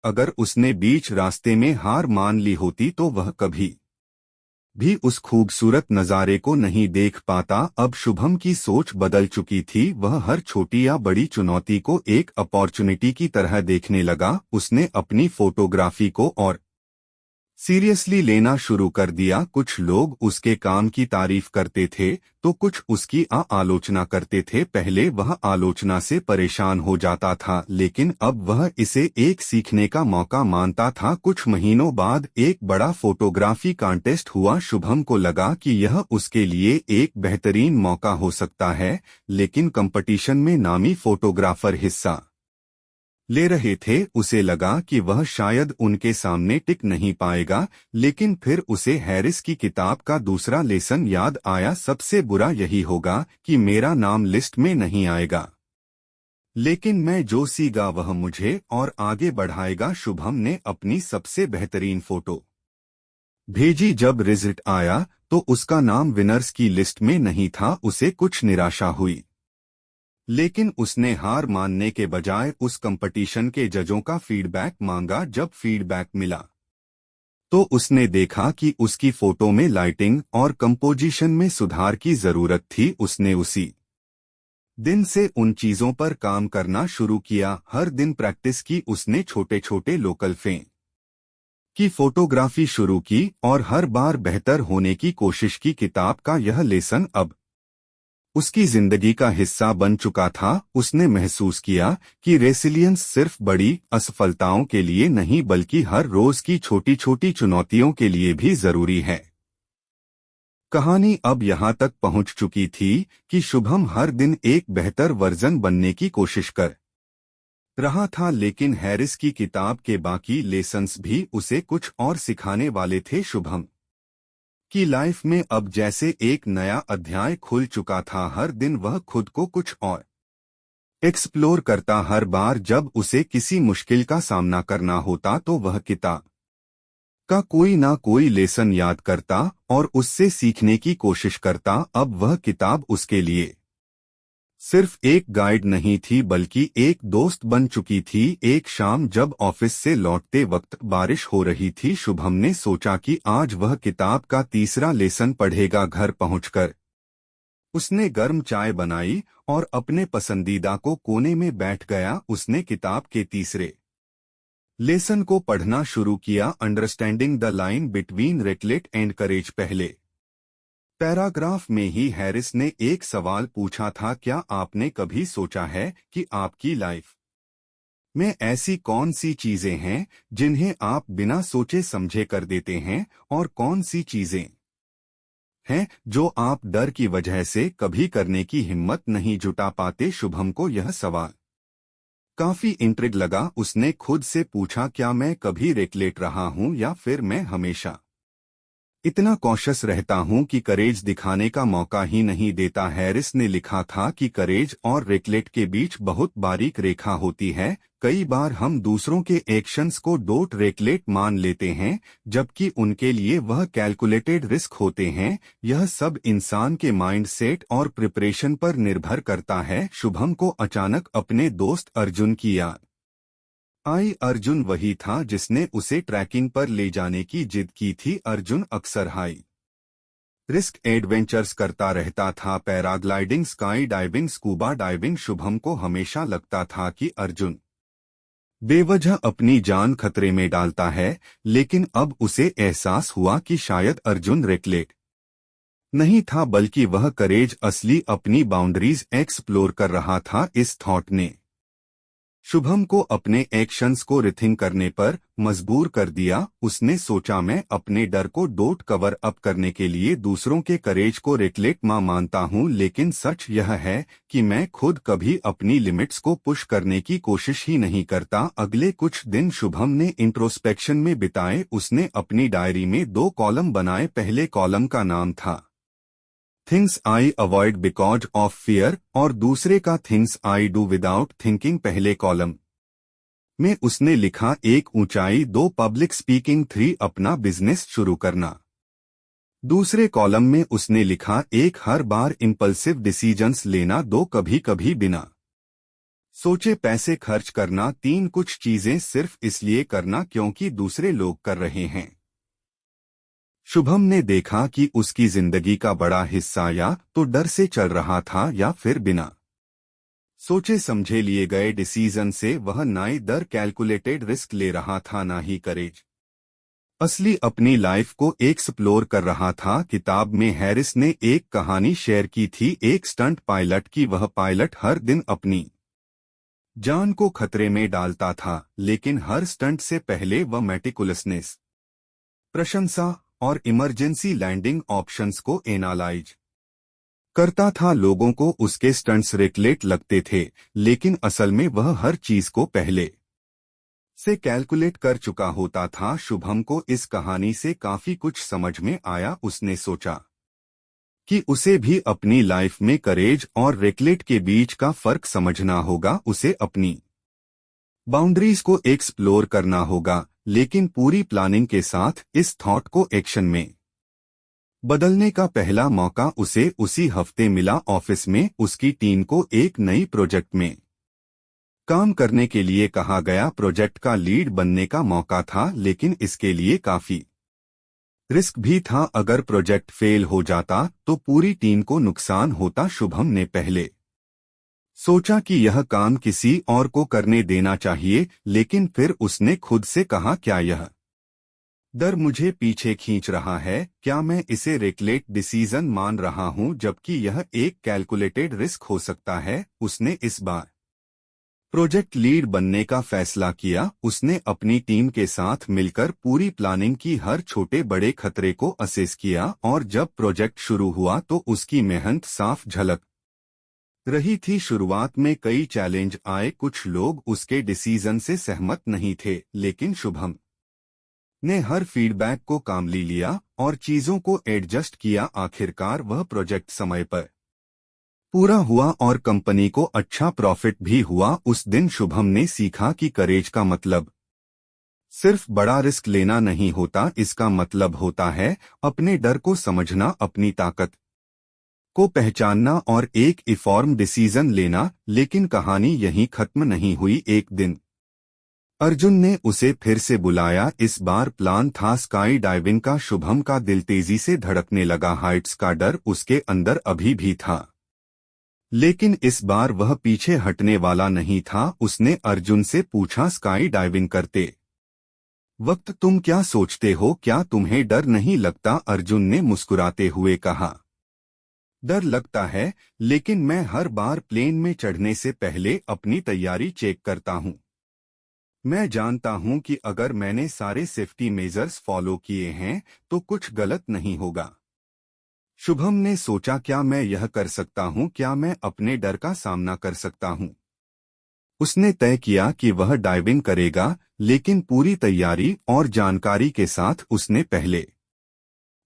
अगर उसने बीच रास्ते में हार मान ली होती तो वह कभी भी उस खूबसूरत नज़ारे को नहीं देख पाता। अब शुभम की सोच बदल चुकी थी। वह हर छोटी या बड़ी चुनौती को एक अपॉर्चुनिटी की तरह देखने लगा। उसने अपनी फोटोग्राफी को और सीरियसली लेना शुरू कर दिया। कुछ लोग उसके काम की तारीफ करते थे तो कुछ उसकी आलोचना करते थे। पहले वह आलोचना से परेशान हो जाता था, लेकिन अब वह इसे एक सीखने का मौका मानता था। कुछ महीनों बाद एक बड़ा फोटोग्राफी कॉन्टेस्ट हुआ। शुभम को लगा कि यह उसके लिए एक बेहतरीन मौका हो सकता है, लेकिन कंपटीशन में नामी फोटोग्राफर हिस्सा ले रहे थे। उसे लगा कि वह शायद उनके सामने टिक नहीं पाएगा, लेकिन फिर उसे हैरिस की किताब का दूसरा लेसन याद आया। सबसे बुरा यही होगा कि मेरा नाम लिस्ट में नहीं आएगा, लेकिन मैं जो सीगा वह मुझे और आगे बढ़ाएगा। शुभम ने अपनी सबसे बेहतरीन फोटो भेजी। जब रिजल्ट आया तो उसका नाम विनर्स की लिस्ट में नहीं था। उसे कुछ निराशा हुई, लेकिन उसने हार मानने के बजाय उस कंपटीशन के जजों का फीडबैक मांगा। जब फीडबैक मिला तो उसने देखा कि उसकी फोटो में लाइटिंग और कंपोजिशन में सुधार की जरूरत थी। उसने उसी दिन से उन चीजों पर काम करना शुरू किया। हर दिन प्रैक्टिस की उसने। छोटे छोटे लोकल फेम की फोटोग्राफी शुरू की और हर बार बेहतर होने की कोशिश की। किताब का यह लेसन अब उसकी जिंदगी का हिस्सा बन चुका था। उसने महसूस किया कि रेसिलियंस सिर्फ बड़ी असफलताओं के लिए नहीं, बल्कि हर रोज की छोटी छोटी चुनौतियों के लिए भी जरूरी है। कहानी अब यहाँ तक पहुँच चुकी थी कि शुभम हर दिन एक बेहतर वर्जन बनने की कोशिश कर रहा था, लेकिन हैरिस की किताब के बाकी लेसन्स भी उसे कुछ और सिखाने वाले थे। शुभम की लाइफ में अब जैसे एक नया अध्याय खुल चुका था। हर दिन वह खुद को कुछ और एक्सप्लोर करता। हर बार जब उसे किसी मुश्किल का सामना करना होता तो वह किताब का कोई ना कोई लेसन याद करता और उससे सीखने की कोशिश करता। अब वह किताब उसके लिए सिर्फ एक गाइड नहीं थी, बल्कि एक दोस्त बन चुकी थी। एक शाम जब ऑफिस से लौटते वक्त बारिश हो रही थी, शुभम ने सोचा कि आज वह किताब का तीसरा लेसन पढ़ेगा। घर पहुंचकर उसने गर्म चाय बनाई और अपने पसंदीदा को कोने में बैठ गया। उसने किताब के तीसरे लेसन को पढ़ना शुरू किया, understanding the line between reckless and courage. पहले पैराग्राफ में ही हैरिस ने एक सवाल पूछा था, क्या आपने कभी सोचा है कि आपकी लाइफ में ऐसी कौन सी चीजें हैं जिन्हें आप बिना सोचे समझे कर देते हैं, और कौन सी चीजें हैं जो आप डर की वजह से कभी करने की हिम्मत नहीं जुटा पाते। शुभम को यह सवाल काफी इंट्रिग लगा। उसने खुद से पूछा, क्या मैं कभी रेकलेट रहा हूं, या फिर मैं हमेशा इतना कॉशियस रहता हूं कि करेज दिखाने का मौका ही नहीं देता। हैरिस ने लिखा था कि करेज और रेकलेट के बीच बहुत बारीक रेखा होती है। कई बार हम दूसरों के एक्शंस को डोट रेकलेट मान लेते हैं, जबकि उनके लिए वह कैलकुलेटेड रिस्क होते हैं। यह सब इंसान के माइंडसेट और प्रिपरेशन पर निर्भर करता है। शुभम को अचानक अपने दोस्त अर्जुन की याद आई। अर्जुन वही था जिसने उसे ट्रैकिंग पर ले जाने की जिद की थी। अर्जुन अक्सर हाई रिस्क एडवेंचर्स करता रहता था, paragliding, sky diving, scuba diving. Shubham को हमेशा लगता था कि अर्जुन बेवजह अपनी जान खतरे में डालता है, लेकिन अब उसे एहसास हुआ कि शायद अर्जुन रेकलेट नहीं था, बल्कि वह करेज असली अपनी बाउंड्रीज एक्सप्लोर कर रहा था। इस थॉट ने शुभम को अपने एक्शंस को रिथिंक करने पर मजबूर कर दिया। उसने सोचा, मैं अपने डर को डोट कवर अप करने के लिए दूसरों के करेज को रेकलेट मानता हूं, लेकिन सच यह है कि मैं खुद कभी अपनी लिमिट्स को पुश करने की कोशिश ही नहीं करता। अगले कुछ दिन शुभम ने इंट्रोस्पेक्शन में बिताए। उसने अपनी डायरी में 2 कॉलम बनाए। पहले कॉलम का नाम था things I avoid because of fear और दूसरे का things I do without thinking. पहले कॉलम में उसने लिखा 1 ऊंचाई, 2 पब्लिक स्पीकिंग, 3 अपना बिजनेस शुरू करना। दूसरे कॉलम में उसने लिखा 1 हर बार इम्पल्सिव डिसीजंस लेना, 2 कभी कभी बिना सोचे पैसे खर्च करना, तीन कुछ चीजें सिर्फ इसलिए करना क्योंकि दूसरे लोग कर रहे हैं। शुभम ने देखा कि उसकी जिंदगी का बड़ा हिस्सा या तो डर से चल रहा था या फिर बिना सोचे समझे लिए गए डिसीजन से वह नाई दर कैलकुलेटेड रिस्क ले रहा था, ना ही करेज असली अपनी लाइफ को एक्सप्लोर कर रहा था। किताब में हैरिस ने एक कहानी शेयर की थी, एक स्टंट पायलट की। वह पायलट हर दिन अपनी जान को खतरे में डालता था, लेकिन हर स्टंट से पहले वह मेटिकुलसनेस, प्रशंसा और इमरजेंसी लैंडिंग ऑप्शंस को एनालाइज करता था। लोगों को उसके स्टंट्स रेकलेट लगते थे, लेकिन असल में वह हर चीज को पहले से कैलकुलेट कर चुका होता था। शुभम को इस कहानी से काफी कुछ समझ में आया। उसने सोचा कि उसे भी अपनी लाइफ में करेज और रेकलेट के बीच का फर्क समझना होगा। उसे अपनी बाउंड्रीज को एक्सप्लोर करना होगा, लेकिन पूरी प्लानिंग के साथ। इस थॉट को एक्शन में बदलने का पहला मौका उसे उसी हफ्ते मिला। ऑफिस में उसकी टीम को एक नई प्रोजेक्ट में काम करने के लिए कहा गया। प्रोजेक्ट का लीड बनने का मौका था, लेकिन इसके लिए काफी रिस्क भी था। अगर प्रोजेक्ट फेल हो जाता तो पूरी टीम को नुकसान होता। शुभम ने पहले सोचा कि यह काम किसी और को करने देना चाहिए, लेकिन फिर उसने खुद से कहा, क्या यह डर मुझे पीछे खींच रहा है? क्या मैं इसे रेकलेट डिसीजन मान रहा हूं, जबकि यह एक कैलकुलेटेड रिस्क हो सकता है? उसने इस बार प्रोजेक्ट लीड बनने का फैसला किया। उसने अपनी टीम के साथ मिलकर पूरी प्लानिंग की, हर छोटे बड़े खतरे को असेस किया, और जब प्रोजेक्ट शुरू हुआ तो उसकी मेहनत साफ झलक रही थी। शुरुआत में कई चैलेंज आए, कुछ लोग उसके डिसीजन से सहमत नहीं थे, लेकिन शुभम ने हर फीडबैक को कामली लिया और चीजों को एडजस्ट किया। आखिरकार वह प्रोजेक्ट समय पर पूरा हुआ और कंपनी को अच्छा प्रॉफिट भी हुआ। उस दिन शुभम ने सीखा कि करेज का मतलब सिर्फ बड़ा रिस्क लेना नहीं होता, इसका मतलब होता है अपने डर को समझना, अपनी ताकत को पहचानना और एक इन्फॉर्म्ड डिसीजन लेना। लेकिन कहानी यहीं खत्म नहीं हुई। एक दिन अर्जुन ने उसे फिर से बुलाया। इस बार प्लान था स्काई डाइविंग का। शुभम का दिल तेजी से धड़कने लगा। हाइट्स का डर उसके अंदर अभी भी था, लेकिन इस बार वह पीछे हटने वाला नहीं था। उसने अर्जुन से पूछा, स्काई डाइविंग करते वक्त तुम क्या सोचते हो? क्या तुम्हें डर नहीं लगता? अर्जुन ने मुस्कुराते हुए कहा, डर लगता है, लेकिन मैं हर बार प्लेन में चढ़ने से पहले अपनी तैयारी चेक करता हूं। मैं जानता हूं कि अगर मैंने सारे सेफ्टी मेजर्स फॉलो किए हैं तो कुछ गलत नहीं होगा। शुभम ने सोचा, क्या मैं यह कर सकता हूं? क्या मैं अपने डर का सामना कर सकता हूं? उसने तय किया कि वह डाइविंग करेगा, लेकिन पूरी तैयारी और जानकारी के साथ। उसने पहले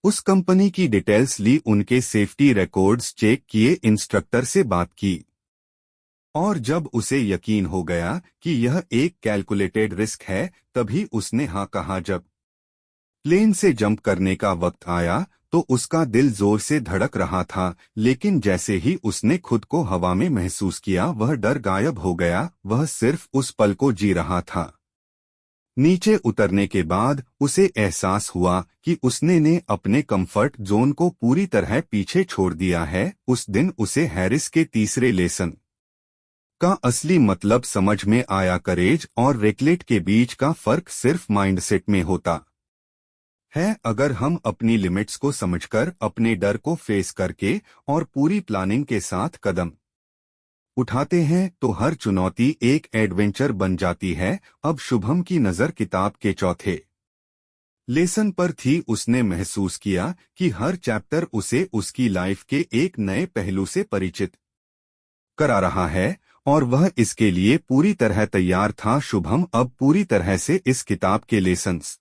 उस कंपनी की डिटेल्स ली, उनके सेफ्टी रिकॉर्ड्स चेक किए, इंस्ट्रक्टर से बात की, और जब उसे यकीन हो गया कि यह एक कैलकुलेटेड रिस्क है, तभी उसने हाँ कहा। जब प्लेन से जंप करने का वक्त आया तो उसका दिल जोर से धड़क रहा था, लेकिन जैसे ही उसने खुद को हवा में महसूस किया, वह डर गायब हो गया। वह सिर्फ उस पल को जी रहा था। नीचे उतरने के बाद उसे एहसास हुआ कि उसने ने अपने कंफर्ट जोन को पूरी तरह पीछे छोड़ दिया है। उस दिन उसे हैरिस के तीसरे लेसन का असली मतलब समझ में आया। करेज और रेकलेट के बीच का फर्क सिर्फ माइंडसेट में होता है। अगर हम अपनी लिमिट्स को समझकर, अपने डर को फेस करके और पूरी प्लानिंग के साथ कदम उठाते हैं, तो हर चुनौती एक एडवेंचर बन जाती है। अब शुभम की नज़र किताब के चौथे लेसन पर थी। उसने महसूस किया कि हर चैप्टर उसे उसकी लाइफ के एक नए पहलू से परिचित करा रहा है, और वह इसके लिए पूरी तरह तैयार था। शुभम अब पूरी तरह से इस किताब के लेसन्स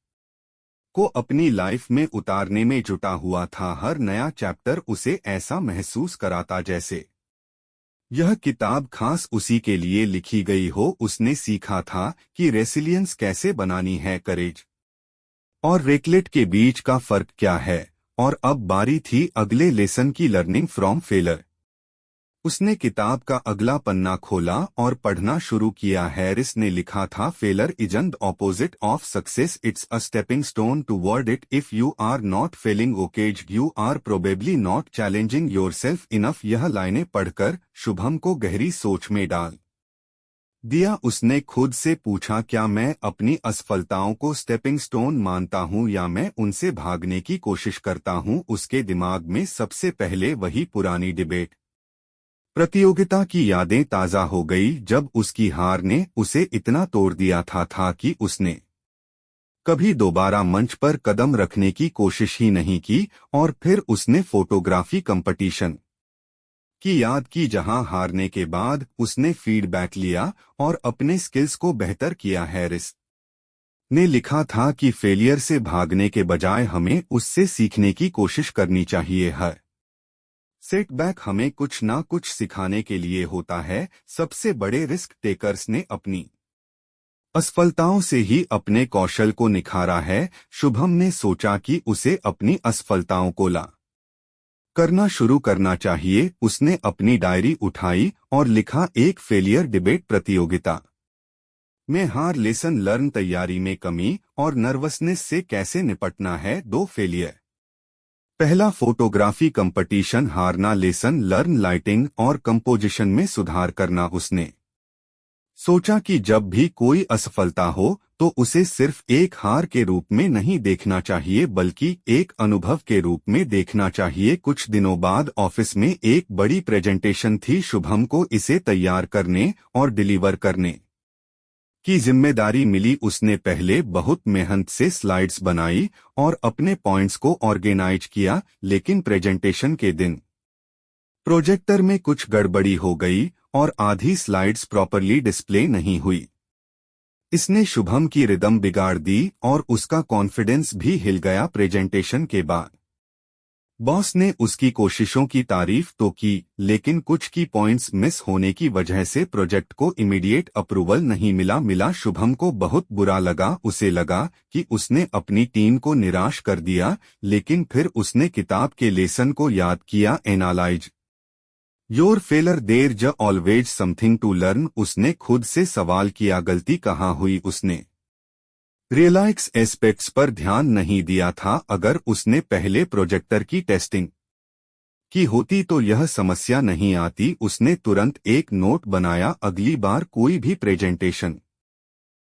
को अपनी लाइफ में उतारने में जुटा हुआ था। हर नया चैप्टर उसे ऐसा महसूस कराता जैसे यह किताब खास उसी के लिए लिखी गई हो। उसने सीखा था कि रेसिलियंस कैसे बनानी है, करेज और रेकलेट के बीच का फर्क क्या है, और अब बारी थी अगले लेसन की, लर्निंग फ्रॉम फेलर। उसने किताब का अगला पन्ना खोला और पढ़ना शुरू किया। हैरिस ने लिखा था, failure isn't opposite of success, it's a stepping stone toward it. If you are not failing occasionally you are probably not challenging yourself enough. यह लाइनें पढ़कर शुभम को गहरी सोच में डाल दिया। उसने खुद से पूछा, क्या मैं अपनी असफलताओं को स्टेपिंग स्टोन मानता हूं या मैं उनसे भागने की कोशिश करता हूं। उसके दिमाग में सबसे पहले वही पुरानी डिबेट प्रतियोगिता की यादें ताजा हो गई, जब उसकी हार ने उसे इतना तोड़ दिया था कि उसने कभी दोबारा मंच पर कदम रखने की कोशिश ही नहीं की। और फिर उसने फोटोग्राफी कंपटीशन की याद की, जहां हारने के बाद उसने फीडबैक लिया और अपने स्किल्स को बेहतर किया। हैरिस ने लिखा था कि फेलियर से भागने के बजाय हमें उससे सीखने की कोशिश करनी चाहिए है। सेटबैक हमें कुछ ना कुछ सिखाने के लिए होता है। सबसे बड़े रिस्क टेकर्स ने अपनी असफलताओं से ही अपने कौशल को निखारा है। शुभम ने सोचा कि उसे अपनी असफलताओं को ला करना शुरू करना चाहिए। उसने अपनी डायरी उठाई और लिखा, एक फेलियर डिबेट प्रतियोगिता में हार, लेसन लर्न, तैयारी में कमी और नर्वसनेस से कैसे निपटना है। 2 फेलियर। पहला, फोटोग्राफी कंपटीशन, हारना, लेसन लर्न, लाइटिंग और कंपोजिशन में सुधार करना। उसने सोचा कि जब भी कोई असफलता हो तो उसे सिर्फ एक हार के रूप में नहीं देखना चाहिए बल्कि एक अनुभव के रूप में देखना चाहिए। कुछ दिनों बाद ऑफिस में एक बड़ी प्रेजेंटेशन थी। शुभम को इसे तैयार करने और डिलीवर करने की जिम्मेदारी मिली। उसने पहले बहुत मेहनत से स्लाइड्स बनाई और अपने पॉइंट्स को ऑर्गेनाइज किया, लेकिन प्रेजेंटेशन के दिन प्रोजेक्टर में कुछ गड़बड़ी हो गई और आधी स्लाइड्स प्रॉपरली डिस्प्ले नहीं हुई। इसने शुभम की रिदम बिगाड़ दी और उसका कॉन्फिडेंस भी हिल गया। प्रेजेंटेशन के बाद बॉस ने उसकी कोशिशों की तारीफ तो की, लेकिन कुछ की पॉइंट्स मिस होने की वजह से प्रोजेक्ट को इमीडिएट अप्रूवल नहीं मिला। शुभम को बहुत बुरा लगा। उसे लगा कि उसने अपनी टीम को निराश कर दिया, लेकिन फिर उसने किताब के लेसन को याद किया, एनालाइज योर फेलर, देयर ज ऑलवेज समथिंग टू लर्न। उसने खुद से सवाल किया, गलती कहाँ हुई। उसने रियलाइक्स एस्पेक्ट्स पर ध्यान नहीं दिया था। अगर उसने पहले प्रोजेक्टर की टेस्टिंग की होती तो यह समस्या नहीं आती। उसने तुरंत एक नोट बनाया, अगली बार कोई भी प्रेजेंटेशन